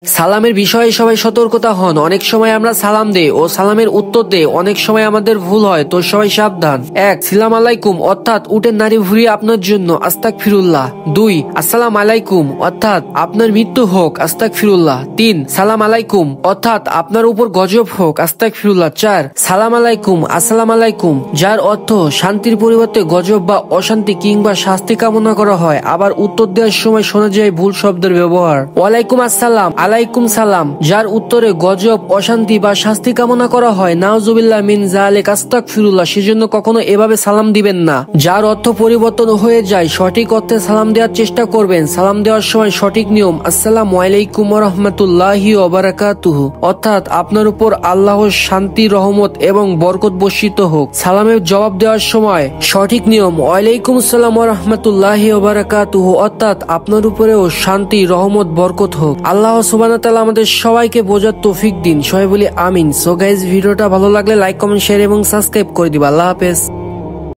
সালামের বিষয়ে সবাই সতর্কতা হন। অনেক সময় আমরা সালাম দেই ও সালামের উত্তর দেই, অনেক সময় আমাদের ভুল হয়, তো সবাই সাবধান। ১. সালাম আলাইকুম অর্থাৎ উটের নাড়ি ভুড়িয়ে আপনার জন্য আস্তাগফিরুল্লাহ। ২. আসসালাম আলাইকুম অর্থাৎ আপনার মৃত্যু হোক আস্তাগফিরুল্লাহ। ৩. সালাম আলাইকুম অর্থাৎ আপনার উপর গজব হোক আস্তাগফিরুল্লাহ। ৪. সালাম আলাইকুম আসসালাম আলাইকুম, যার অর্থ শান্তির পরিবর্তে গজব বা অশান্তি কিংবা শাস্তি কামনা করা হয়। আবার উত্তর দেওয়ার সময় শোনা যায় ভুল শব্দের ব্যবহার। ওয়ালাইকুম আসসালাম, আলাইকুম সালাম, যার উত্তরে গজব অশান্তি বা শাস্তি কামনা করা হয়। নাউজুবিল্লাহ মিন যালিক আস্তাগফিরুল্লাহ, সেজন্য কখনো এভাবে সালাম দিবেন না যার অর্থ পরিবর্তন হয়ে যায়। সঠিক অর্থে সালাম দেওয়ার চেষ্টা করবেন। সালাম দেওয়ার সময় সঠিক নিয়ম আসসালামু আলাইকুম ওয়া রাহমাতুল্লাহি ওয়া বারাকাতুহু অর্থাৎ আপনার উপর আল্লাহর শান্তি, রহমত এবং বরকত বর্ষিত হোক। সালামের জবাব দেওয়ার সময় সঠিক নিয়ম ওয়ালাইকুম আসসালাম ওয়া রাহমাতুল্লাহি ওয়া বারাকাতুহু অর্থাৎ আপনার উপরেও শান্তি, রহমত, বরকত হোক। আল্লাহ সুবহানাহু ওয়া তাআলা আমাদের সবাইকে বোঝার তৌফিক দিন। সবাই বলি আমিন। সো গাইস, ভিডিওটা ভালো লাগলে লাইক, কমেন্ট, শেয়ার এবং সাবস্ক্রাইব করে দিবা। আল্লাহ হাফেজ।